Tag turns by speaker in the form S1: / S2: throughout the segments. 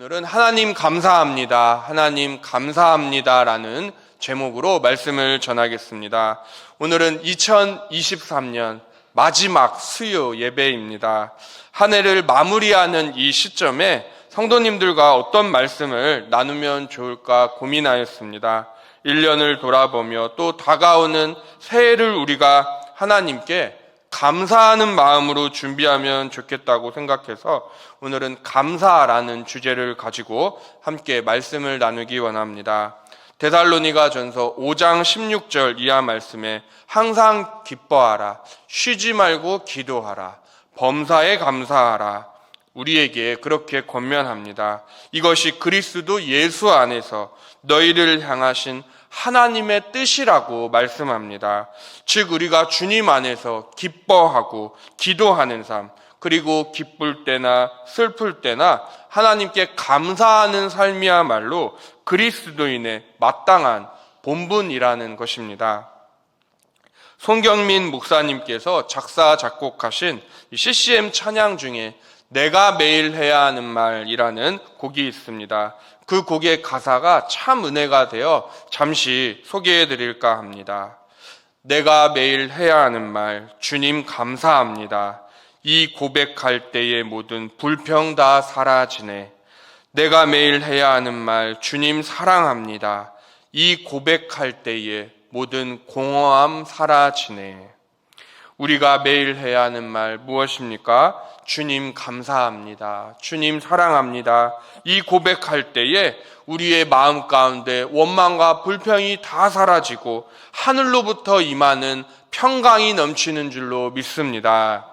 S1: 오늘은 하나님 감사합니다. 하나님 감사합니다라는 제목으로 말씀을 전하겠습니다. 오늘은 2023년 마지막 수요 예배입니다. 한 해를 마무리하는 이 시점에 성도님들과 어떤 말씀을 나누면 좋을까 고민하였습니다. 1년을 돌아보며 또 다가오는 새해를 우리가 하나님께 감사하는 마음으로 준비하면 좋겠다고 생각해서 오늘은 감사라는 주제를 가지고 함께 말씀을 나누기 원합니다. 데살로니가전서 5장 16절 이하 말씀에 항상 기뻐하라, 쉬지 말고 기도하라, 범사에 감사하라, 우리에게 그렇게 권면합니다. 이것이 그리스도 예수 안에서 너희를 향하신 하나님의 뜻이라고 말씀합니다. 즉 우리가 주님 안에서 기뻐하고 기도하는 삶, 그리고 기쁠 때나 슬플 때나 하나님께 감사하는 삶이야말로 그리스도인의 마땅한 본분이라는 것입니다. 송경민 목사님께서 작사 작곡하신 CCM 찬양 중에 내가 매일 해야 하는 말이라는 곡이 있습니다. 그 곡의 가사가 참 은혜가 되어 잠시 소개해 드릴까 합니다. 내가 매일 해야 하는 말, 주님 감사합니다. 이 고백할 때의 모든 불평 다 사라지네. 내가 매일 해야 하는 말, 주님 사랑합니다. 이 고백할 때의 모든 공허함 사라지네. 우리가 매일 해야 하는 말 무엇입니까? 주님 감사합니다. 주님 사랑합니다. 이 고백할 때에 우리의 마음 가운데 원망과 불평이 다 사라지고 하늘로부터 임하는 평강이 넘치는 줄로 믿습니다.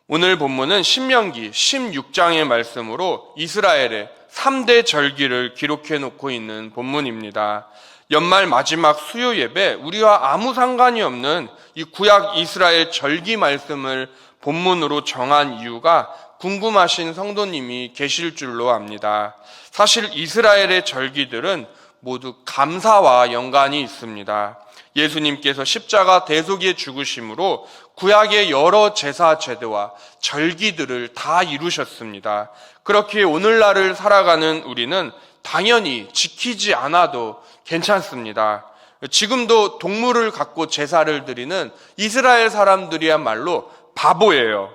S1: 오늘 본문은 신명기 16장의 말씀으로 이스라엘의 3대 절기를 기록해 놓고 있는 본문입니다. 연말 마지막 수요 예배, 우리와 아무 상관이 없는 이 구약 이스라엘 절기 말씀을 본문으로 정한 이유가 궁금하신 성도님이 계실 줄로 압니다. 사실 이스라엘의 절기들은 모두 감사와 연관이 있습니다. 예수님께서 십자가 대속의 죽으심으로 구약의 여러 제사 제도와 절기들을 다 이루셨습니다. 그렇게 오늘날을 살아가는 우리는 당연히 지키지 않아도 괜찮습니다. 지금도 동물을 갖고 제사를 드리는 이스라엘 사람들이야말로 바보예요.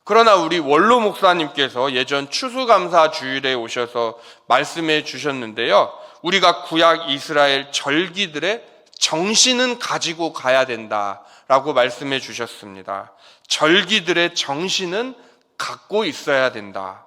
S1: 그러나 우리 원로 목사님께서 예전 추수감사 주일에 오셔서 말씀해 주셨는데요. 우리가 구약 이스라엘 절기들의 정신은 가지고 가야 된다라고 말씀해 주셨습니다. 절기들의 정신은 갖고 있어야 된다.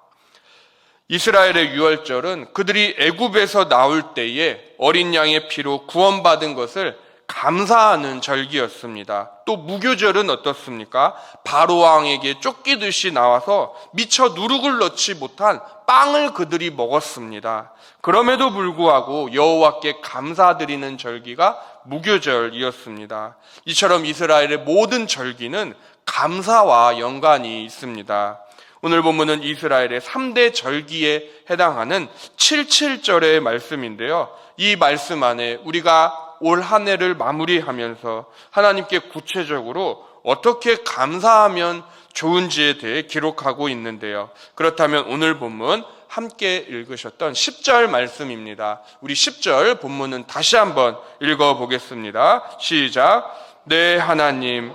S1: 이스라엘의 유월절은 그들이 애굽에서 나올 때에 어린 양의 피로 구원받은 것을 감사하는 절기였습니다. 또 무교절은 어떻습니까? 바로 왕에게 쫓기듯이 나와서 미처 누룩을 넣지 못한 빵을 그들이 먹었습니다. 그럼에도 불구하고 여호와께 감사드리는 절기가 무교절이었습니다. 이처럼 이스라엘의 모든 절기는 감사와 연관이 있습니다. 오늘 본문은 이스라엘의 3대 절기에 해당하는 77절의 말씀인데요. 이 말씀 안에 우리가 올 한 해를 마무리하면서 하나님께 구체적으로 어떻게 감사하면 좋은지에 대해 기록하고 있는데요. 그렇다면 오늘 본문 함께 읽으셨던 10절 말씀입니다. 우리 10절 본문은 다시 한번 읽어보겠습니다. 시작. 네, 하나님.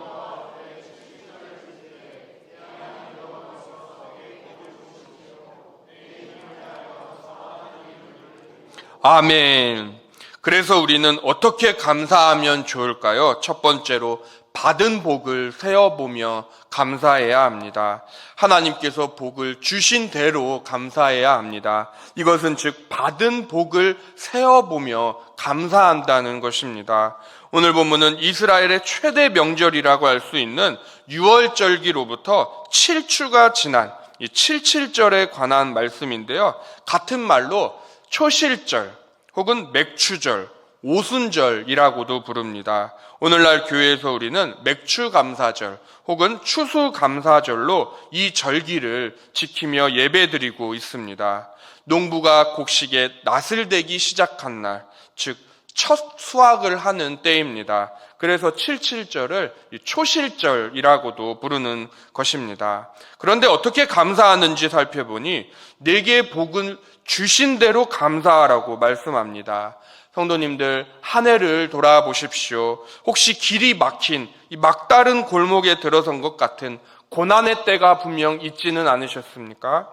S1: 아멘. 그래서 우리는 어떻게 감사하면 좋을까요? 첫 번째로 받은 복을 세어보며 감사해야 합니다. 하나님께서 복을 주신 대로 감사해야 합니다. 이것은 즉 받은 복을 세어보며 감사한다는 것입니다. 오늘 본문은 이스라엘의 최대 명절이라고 할 수 있는 유월절기로부터 7주가 지난 이 77절에 관한 말씀인데요. 같은 말로 초실절 혹은 맥추절, 오순절이라고도 부릅니다. 오늘날 교회에서 우리는 맥추감사절 혹은 추수감사절로 이 절기를 지키며 예배드리고 있습니다. 농부가 곡식에 낫을 대기 시작한 날, 즉 첫 수확을 하는 때입니다. 그래서 77절을 초실절이라고도 부르는 것입니다. 그런데 어떻게 감사하는지 살펴보니 내게 복을 주신 대로 감사하라고 말씀합니다. 성도님들, 한 해를 돌아보십시오. 혹시 길이 막힌 이 막다른 골목에 들어선 것 같은 고난의 때가 분명 있지는 않으셨습니까?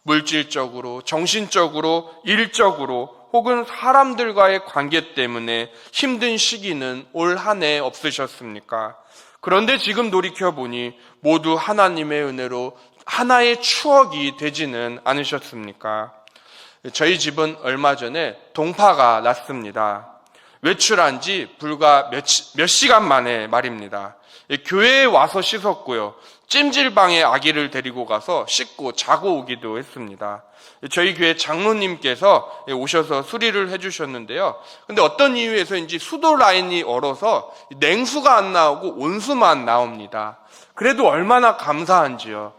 S1: 물질적으로, 정신적으로, 일적으로 혹은 사람들과의 관계 때문에 힘든 시기는 올 한 해 없으셨습니까? 그런데 지금 돌이켜보니 모두 하나님의 은혜로 하나의 추억이 되지는 않으셨습니까? 저희 집은 얼마 전에 동파가 났습니다. 외출한 지 불과 몇 시간 만에 말입니다. 교회에 와서 씻었고요. 찜질방에 아기를 데리고 가서 씻고 자고 오기도 했습니다. 저희 교회 장로님께서 오셔서 수리를 해주셨는데요. 근데 어떤 이유에서인지 수도 라인이 얼어서 냉수가 안 나오고 온수만 나옵니다. 그래도 얼마나 감사한지요.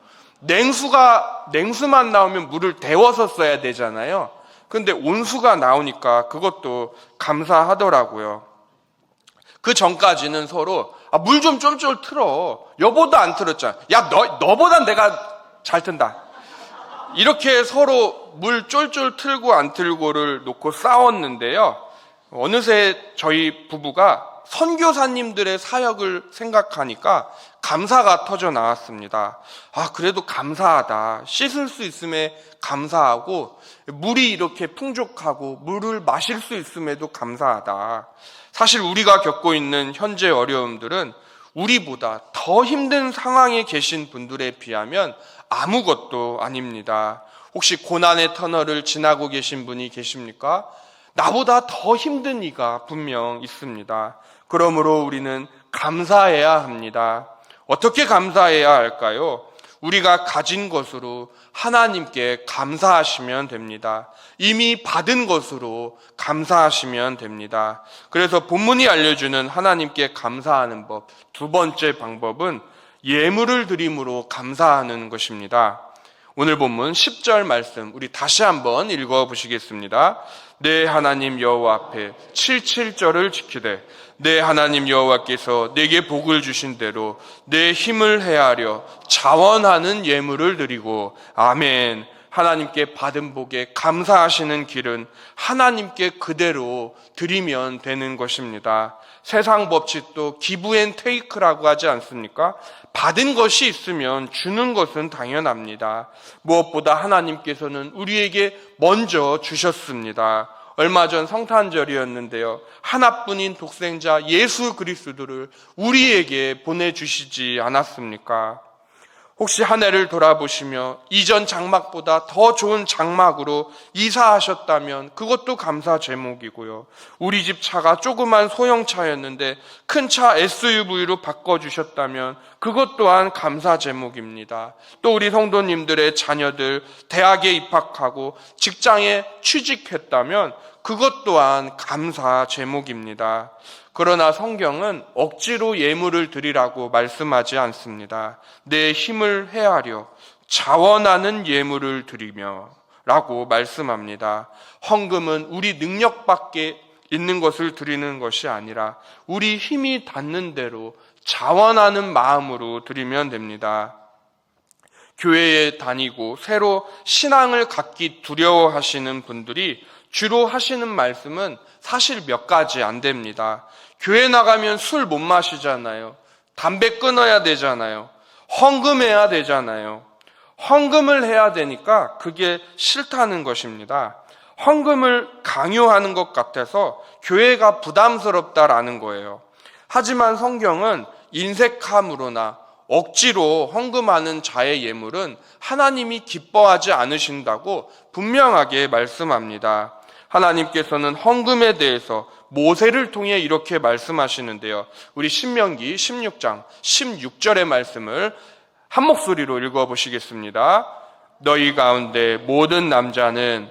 S1: 냉수만 나오면 물을 데워서 써야 되잖아요. 근데 온수가 나오니까 그것도 감사하더라고요. 그 전까지는 서로 물 좀 쫄쫄 틀어. 여보도 안 틀었잖아. 야, 너보단 내가 잘 튼다. 이렇게 서로 물 쫄쫄 틀고 안 틀고를 놓고 싸웠는데요. 어느새 저희 부부가 선교사님들의 사역을 생각하니까 감사가 터져 나왔습니다. 그래도 감사하다. 씻을 수 있음에 감사하고 물이 이렇게 풍족하고 물을 마실 수 있음에도 감사하다. 사실 우리가 겪고 있는 현재 어려움들은 우리보다 더 힘든 상황에 계신 분들에 비하면 아무것도 아닙니다. 혹시 고난의 터널을 지나고 계신 분이 계십니까? 나보다 더 힘든 이가 분명 있습니다. 그러므로 우리는 감사해야 합니다. 어떻게 감사해야 할까요? 우리가 가진 것으로 하나님께 감사하시면 됩니다. 이미 받은 것으로 감사하시면 됩니다. 그래서 본문이 알려주는 하나님께 감사하는 법, 두 번째 방법은 예물을 드림으로 감사하는 것입니다. 오늘 본문 10절 말씀 우리 다시 한번 읽어보시겠습니다. 내 하나님 여호와 앞에 77절을 지키되 내 하나님 여호와께서 내게 복을 주신 대로 내 힘을 헤아려 자원하는 예물을 드리고 아멘. 하나님께 받은 복에 감사하시는 길은 하나님께 그대로 드리면 되는 것입니다. 세상 법칙도 기브 앤 테이크라고 하지 않습니까? 받은 것이 있으면 주는 것은 당연합니다. 무엇보다 하나님께서는 우리에게 먼저 주셨습니다. 얼마 전 성탄절이었는데요. 하나뿐인 독생자 예수 그리스도를 우리에게 보내주시지 않았습니까? 혹시 한 해를 돌아보시며 이전 장막보다 더 좋은 장막으로 이사하셨다면 그것도 감사 제목이고요. 우리 집 차가 조그만 소형차였는데 큰 차 SUV로 바꿔주셨다면 그것 또한 감사 제목입니다. 또 우리 성도님들의 자녀들 대학에 입학하고 직장에 취직했다면 그것 또한 감사 제목입니다. 그러나 성경은 억지로 예물을 드리라고 말씀하지 않습니다. 내 힘을 헤아려 자원하는 예물을 드리며 라고 말씀합니다. 헌금은 우리 능력 밖에 있는 것을 드리는 것이 아니라 우리 힘이 닿는 대로 자원하는 마음으로 드리면 됩니다. 교회에 다니고 새로 신앙을 갖기 두려워하시는 분들이 주로 하시는 말씀은 사실 몇 가지 안 됩니다. 교회 나가면 술 못 마시잖아요. 담배 끊어야 되잖아요. 헌금해야 되잖아요. 헌금을 해야 되니까 그게 싫다는 것입니다. 헌금을 강요하는 것 같아서 교회가 부담스럽다라는 거예요. 하지만 성경은 인색함으로나 억지로 헌금하는 자의 예물은 하나님이 기뻐하지 않으신다고 분명하게 말씀합니다. 하나님께서는 헌금에 대해서 모세를 통해 이렇게 말씀하시는데요. 우리 신명기 16장 16절의 말씀을 한 목소리로 읽어보시겠습니다. 너희 가운데 모든 남자는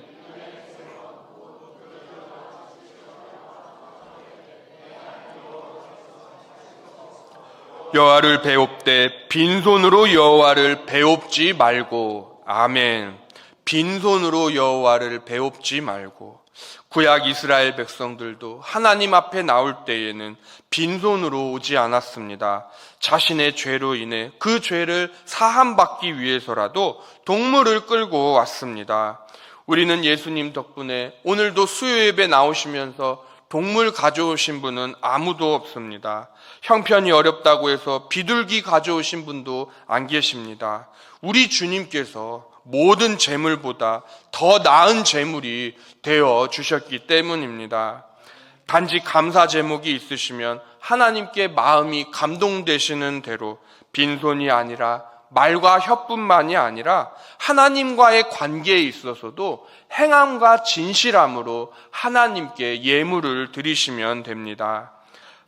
S1: 여호와를 배웁되 빈손으로 여호와를 배웁지 말고. 아멘. 빈손으로 여호와를 배웁지 말고. 구약 이스라엘 백성들도 하나님 앞에 나올 때에는 빈손으로 오지 않았습니다. 자신의 죄로 인해 그 죄를 사함받기 위해서라도 동물을 끌고 왔습니다. 우리는 예수님 덕분에 오늘도 수요예배 나오시면서 동물 가져오신 분은 아무도 없습니다. 형편이 어렵다고 해서 비둘기 가져오신 분도 안 계십니다. 우리 주님께서 모든 재물보다 더 나은 재물이 되어 주셨기 때문입니다. 단지 감사 제목이 있으시면 하나님께 마음이 감동되시는 대로 빈손이 아니라 말과 혀뿐만이 아니라 하나님과의 관계에 있어서도 행함과 진실함으로 하나님께 예물을 드리시면 됩니다.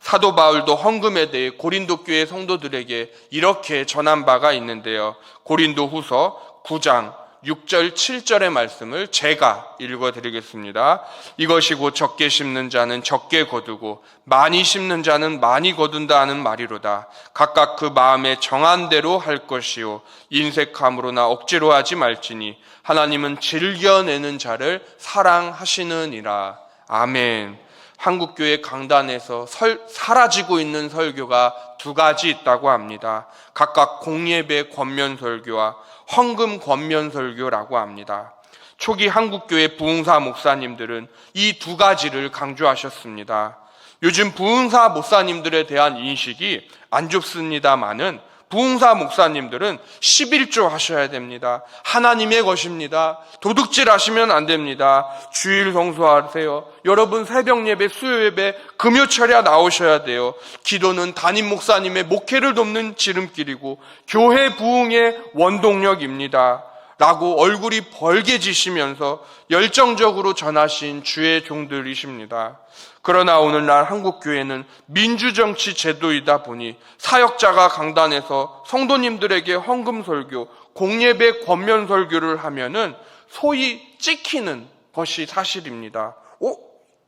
S1: 사도 바울도 헌금에 대해 고린도 교회 성도들에게 이렇게 전한 바가 있는데요. 고린도 후서 9장 6절 7절의 말씀을 제가 읽어드리겠습니다. 이것이 곧 적게 심는 자는 적게 거두고 많이 심는 자는 많이 거둔다 하는 말이로다. 각각 그 마음에 정한 대로 할 것이요 인색함으로나 억지로 하지 말지니 하나님은 즐겨내는 자를 사랑하시느니라. 아멘. 한국교회 강단에서 사라지고 있는 설교가 두 가지 있다고 합니다. 각각 공예배 권면설교와 헌금 권면설교라고 합니다. 초기 한국교회 부흥사 목사님들은 이 두 가지를 강조하셨습니다. 요즘 부흥사 목사님들에 대한 인식이 안 좋습니다만은 부흥사 목사님들은 11조 하셔야 됩니다. 하나님의 것입니다. 도둑질 하시면 안 됩니다. 주일 성수하세요. 여러분 새벽 예배, 수요 예배, 금요철야 나오셔야 돼요. 기도는 담임 목사님의 목회를 돕는 지름길이고 교회 부흥의 원동력입니다. 라고 얼굴이 벌개지시면서 열정적으로 전하신 주의 종들이십니다. 그러나 오늘날 한국교회는 민주정치 제도이다 보니 사역자가 강단에서 성도님들에게 헌금설교, 공예배 권면설교를 하면은 소위 찍히는 것이 사실입니다.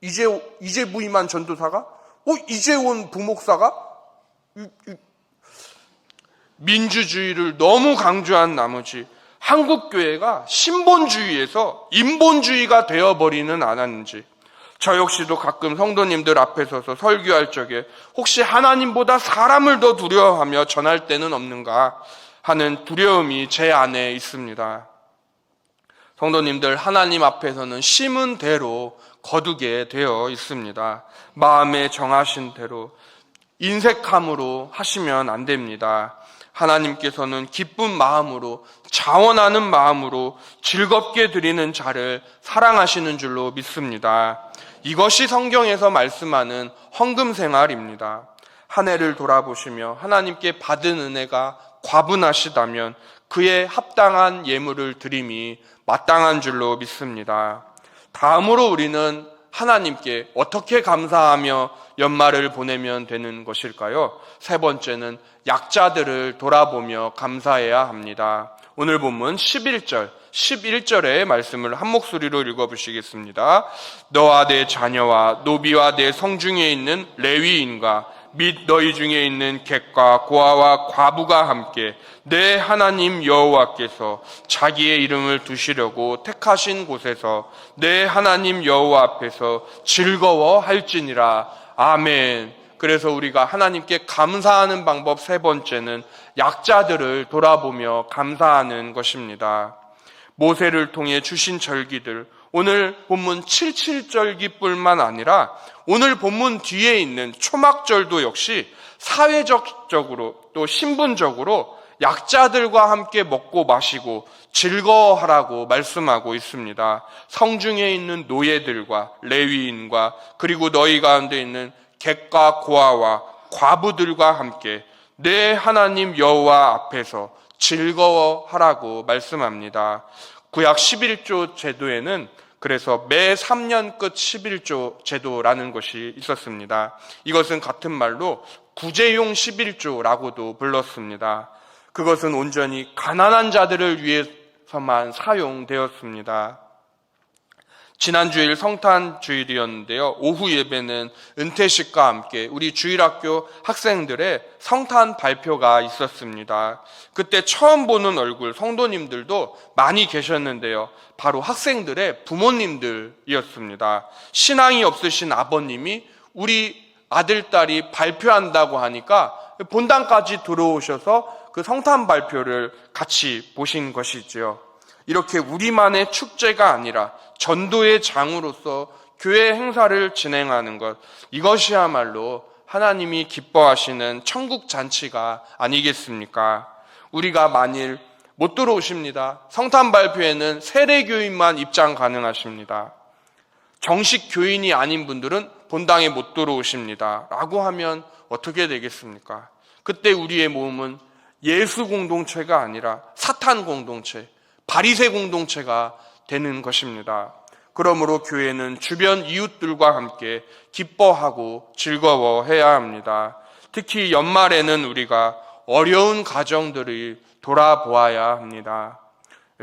S1: 이제 부임한 전도사가? 이제 온 부목사가? 민주주의를 너무 강조한 나머지 한국교회가 신본주의에서 인본주의가 되어버리는 않았는지, 저 역시도 가끔 성도님들 앞에 서서 설교할 적에 혹시 하나님보다 사람을 더 두려워하며 전할 때는 없는가 하는 두려움이 제 안에 있습니다. 성도님들, 하나님 앞에서는 심은 대로 거두게 되어 있습니다. 마음에 정하신 대로 인색함으로 하시면 안 됩니다. 하나님께서는 기쁜 마음으로, 자원하는 마음으로 즐겁게 드리는 자를 사랑하시는 줄로 믿습니다. 이것이 성경에서 말씀하는 헌금 생활입니다. 한 해를 돌아보시며 하나님께 받은 은혜가 과분하시다면 그에 합당한 예물을 드림이 마땅한 줄로 믿습니다. 다음으로 우리는 하나님께 어떻게 감사하며 연말을 보내면 되는 것일까요? 세 번째는 약자들을 돌아보며 감사해야 합니다. 오늘 본문 11절의 말씀을 한 목소리로 읽어보시겠습니다. 너와 내 자녀와 노비와 내 성중에 있는 레위인과 및 너희 중에 있는 객과 고아와 과부가 함께 내 하나님 여호와께서 자기의 이름을 두시려고 택하신 곳에서 내 하나님 여호와 앞에서 즐거워할지니라. 아멘. 그래서 우리가 하나님께 감사하는 방법 세 번째는 약자들을 돌아보며 감사하는 것입니다. 모세를 통해 주신 절기들, 오늘 본문 77절기뿐만 아니라 오늘 본문 뒤에 있는 초막절도 역시 사회적으로 또 신분적으로 약자들과 함께 먹고 마시고 즐거워하라고 말씀하고 있습니다. 성중에 있는 노예들과 레위인과 그리고 너희 가운데 있는 객과 고아와 과부들과 함께 내 하나님 여호와 앞에서 즐거워하라고 말씀합니다. 구약 11조 제도에는 그래서 매 3년 끝 11조 제도라는 것이 있었습니다. 이것은 같은 말로 구제용 11조라고도 불렀습니다. 그것은 온전히 가난한 자들을 위해서만 사용되었습니다. 지난주일 성탄주일이었는데요. 오후 예배는 은퇴식과 함께 우리 주일학교 학생들의 성탄 발표가 있었습니다. 그때 처음 보는 얼굴 성도님들도 많이 계셨는데요. 바로 학생들의 부모님들이었습니다. 신앙이 없으신 아버님이 우리 아들, 딸이 발표한다고 하니까 본당까지 들어오셔서 그 성탄 발표를 같이 보신 것이지요. 이렇게 우리만의 축제가 아니라 전도의 장으로서 교회 행사를 진행하는 것, 이것이야말로 하나님이 기뻐하시는 천국 잔치가 아니겠습니까? 우리가 만일 못 들어오십니다. 성탄 발표에는 세례교인만 입장 가능하십니다. 정식 교인이 아닌 분들은 본당에 못 들어오십니다. 라고 하면 어떻게 되겠습니까? 그때 우리의 모험은 예수 공동체가 아니라 사탄 공동체, 바리새 공동체가 되는 것입니다. 그러므로 교회는 주변 이웃들과 함께 기뻐하고 즐거워해야 합니다. 특히 연말에는 우리가 어려운 가정들을 돌아보아야 합니다.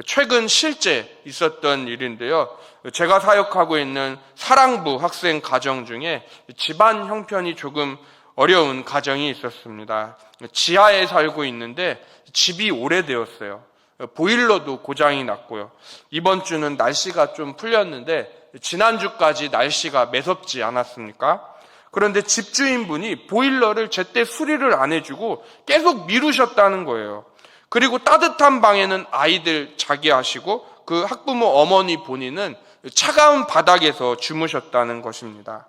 S1: 최근 실제 있었던 일인데요. 제가 사역하고 있는 사랑부 학생 가정 중에 집안 형편이 조금 어려운 가정이 있었습니다. 지하에 살고 있는데 집이 오래되었어요. 보일러도 고장이 났고요. 이번 주는 날씨가 좀 풀렸는데 지난주까지 날씨가 매섭지 않았습니까? 그런데 집주인분이 보일러를 제때 수리를 안 해주고 계속 미루셨다는 거예요. 그리고 따뜻한 방에는 아이들 자기 하시고 그 학부모 어머니 본인은 차가운 바닥에서 주무셨다는 것입니다.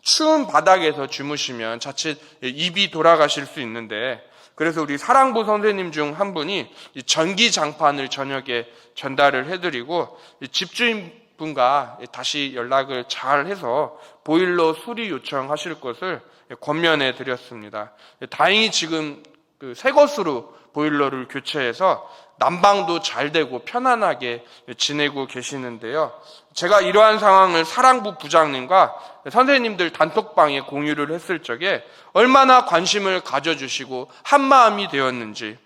S1: 추운 바닥에서 주무시면 자칫 입이 돌아가실 수 있는데, 그래서 우리 사랑부 선생님 중 한 분이 전기장판을 저녁에 전달을 해드리고 집주인분과 다시 연락을 잘 해서 보일러 수리 요청하실 것을 권면해 드렸습니다. 다행히 지금 새 것으로 보일러를 교체해서 난방도 잘 되고 편안하게 지내고 계시는데요. 제가 이러한 상황을 사랑부 부장님과 선생님들 단톡방에 공유를 했을 적에 얼마나 관심을 가져주시고 한마음이 되었는지,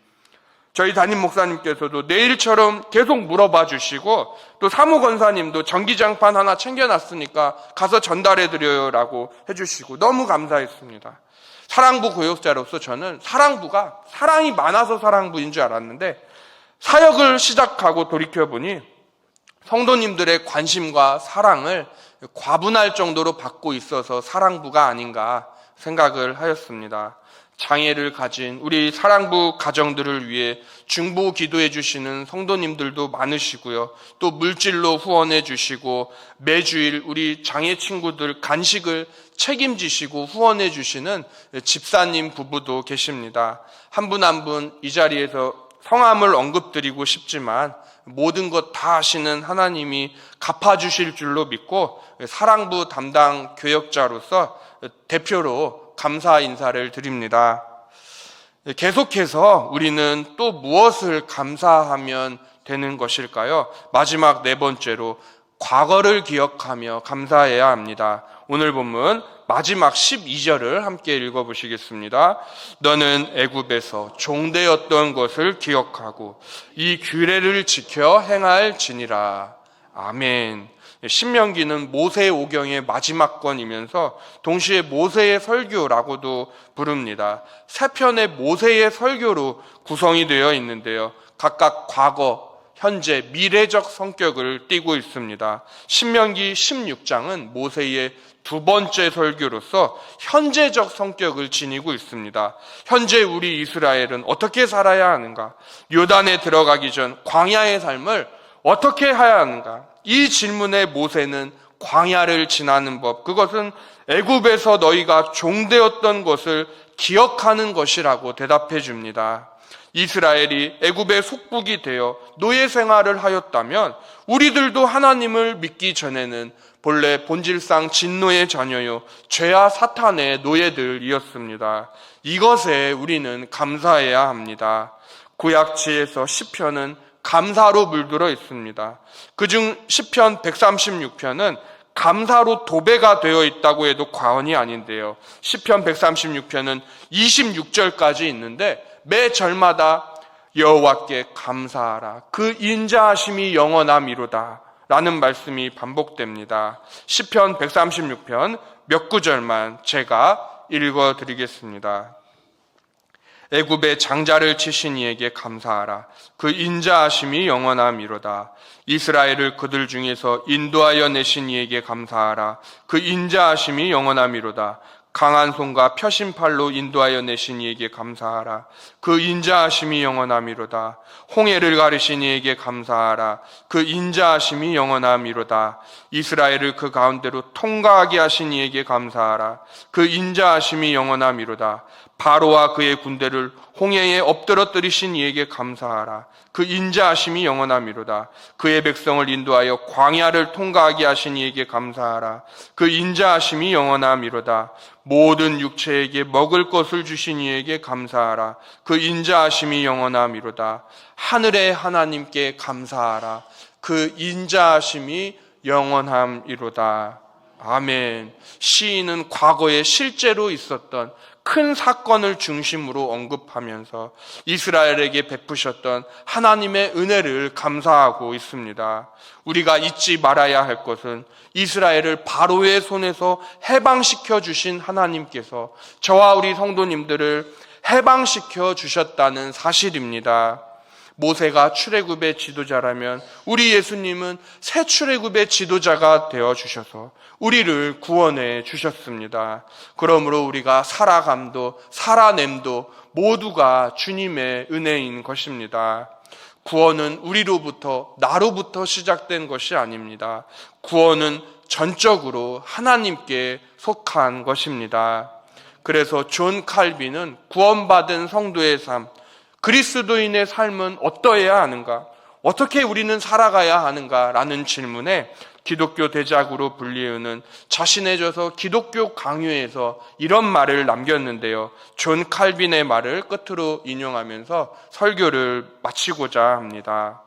S1: 저희 담임 목사님께서도 내일처럼 계속 물어봐 주시고, 또 사무권사님도 전기장판 하나 챙겨놨으니까 가서 전달해드려요 라고 해주시고 너무 감사했습니다. 사랑부 고역자로서 저는 사랑부가 사랑이 많아서 사랑부인 줄 알았는데, 사역을 시작하고 돌이켜보니 성도님들의 관심과 사랑을 과분할 정도로 받고 있어서 사랑부가 아닌가 생각을 하였습니다. 장애를 가진 우리 사랑부 가정들을 위해 중보 기도해 주시는 성도님들도 많으시고요. 또 물질로 후원해 주시고 매주일 우리 장애 친구들 간식을 책임지시고 후원해 주시는 집사님 부부도 계십니다. 한 분 한 분 이 자리에서 성함을 언급드리고 싶지만 모든 것 다 아시는 하나님이 갚아주실 줄로 믿고 사랑부 담당 교역자로서 대표로 감사 인사를 드립니다. 계속해서 우리는 또 무엇을 감사하면 되는 것일까요? 마지막 네 번째로 과거를 기억하며 감사해야 합니다. 오늘 본문 마지막 12절을 함께 읽어보시겠습니다. 너는 애굽에서 종되었던 것을 기억하고 이 규례를 지켜 행할지니라. 아멘. 신명기는 모세 오경의 마지막 권이면서 동시에 모세의 설교라고도 부릅니다. 세 편의 모세의 설교로 구성이 되어 있는데요. 각각 과거, 현재, 미래적 성격을 띠고 있습니다. 신명기 16장은 모세의 두 번째 설교로서 현재적 성격을 지니고 있습니다. 현재 우리 이스라엘은 어떻게 살아야 하는가? 요단에 들어가기 전 광야의 삶을 어떻게 해야 하는가? 이 질문에 모세는 광야를 지나는 법, 그것은 애굽에서 너희가 종되었던 것을 기억하는 것이라고 대답해 줍니다. 이스라엘이 애굽의 속국이 되어 노예 생활을 하였다면 우리들도 하나님을 믿기 전에는 본래 본질상 진노의 자녀요 죄와 사탄의 노예들이었습니다. 이것에 우리는 감사해야 합니다. 구약지에서 시편은 감사로 물들어 있습니다. 그중 시편 136편은 감사로 도배가 되어 있다고 해도 과언이 아닌데요. 시편 136편은 26절까지 있는데 매 절마다 여호와께 감사하라. 그 인자하심이 영원함이로다 라는 말씀이 반복됩니다. 시편 136편 몇 구절만 제가 읽어드리겠습니다. 애굽의 장자를 치신 이에게 감사하라. 그 인자하심이 영원함이로다. 이스라엘을 그들 중에서 인도하여 내신 이에게 감사하라. 그 인자하심이 영원함이로다. 강한 손과 펴신 팔로 인도하여 내신 이에게 감사하라. 그 인자하심이 영원함이로다. 홍해를 가르신 이에게 감사하라. 그 인자하심이 영원함이로다. 이스라엘을 그 가운데로 통과하게 하신 이에게 감사하라. 그 인자하심이 영원함이로다. 바로와 그의 군대를 홍해에 엎드러뜨리신 이에게 감사하라. 그 인자하심이 영원함이로다. 그의 백성을 인도하여 광야를 통과하게 하신 이에게 감사하라. 그 인자하심이 영원함이로다. 모든 육체에게 먹을 것을 주신 이에게 감사하라. 그 인자하심이 영원함이로다. 하늘의 하나님께 감사하라. 그 인자하심이 영원함이로다. 아멘. 시인은 과거에 실제로 있었던 큰 사건을 중심으로 언급하면서 이스라엘에게 베푸셨던 하나님의 은혜를 감사하고 있습니다. 우리가 잊지 말아야 할 것은 이스라엘을 바로의 손에서 해방시켜 주신 하나님께서 저와 우리 성도님들을 해방시켜 주셨다는 사실입니다. 모세가 출애굽의 지도자라면 우리 예수님은 새 출애굽의 지도자가 되어 주셔서 우리를 구원해 주셨습니다. 그러므로 우리가 살아감도 살아냄도 모두가 주님의 은혜인 것입니다. 구원은 우리로부터 나로부터 시작된 것이 아닙니다. 구원은 전적으로 하나님께 속한 것입니다. 그래서 존 칼빈은 구원받은 성도의 삶, 그리스도인의 삶은 어떠해야 하는가? 어떻게 우리는 살아가야 하는가라는 질문에 기독교 대작으로 불리우는 자신의 저서 기독교 강요에서 이런 말을 남겼는데요. 존 칼빈의 말을 끝으로 인용하면서 설교를 마치고자 합니다.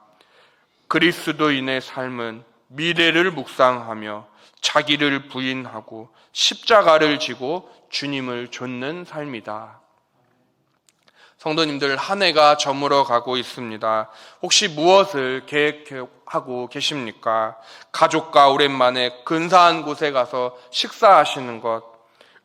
S1: 그리스도인의 삶은 미래를 묵상하며 자기를 부인하고 십자가를 지고 주님을 좇는 삶이다. 성도님들, 한 해가 저물어 가고 있습니다. 혹시 무엇을 계획하고 계십니까? 가족과 오랜만에 근사한 곳에 가서 식사하시는 것,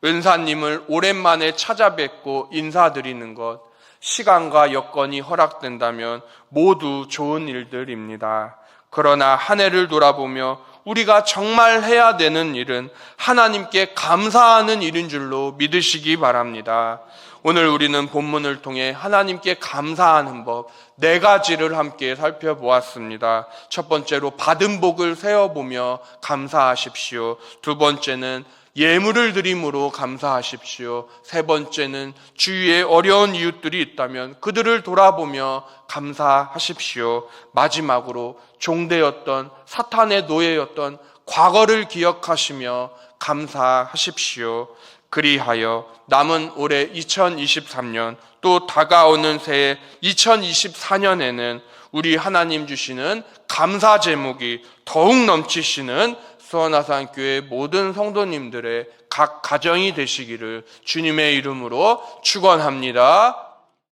S1: 은사님을 오랜만에 찾아뵙고 인사드리는 것, 시간과 여건이 허락된다면 모두 좋은 일들입니다. 그러나 한 해를 돌아보며 우리가 정말 해야 되는 일은 하나님께 감사하는 일인 줄로 믿으시기 바랍니다. 오늘 우리는 본문을 통해 하나님께 감사하는 법 4가지를 함께 살펴보았습니다. 첫 번째로 받은 복을 세어보며 감사하십시오. 두 번째는 예물을 드림으로 감사하십시오. 세 번째는 주위에 어려운 이웃들이 있다면 그들을 돌아보며 감사하십시오. 마지막으로 종되었던 사탄의 노예였던 과거를 기억하시며 감사하십시오. 그리하여 남은 올해 2023년 또 다가오는 새해 2024년에는 우리 하나님 주시는 감사 제목이 더욱 넘치시는 수원아산교회 모든 성도님들의 각 가정이 되시기를 주님의 이름으로 축원합니다.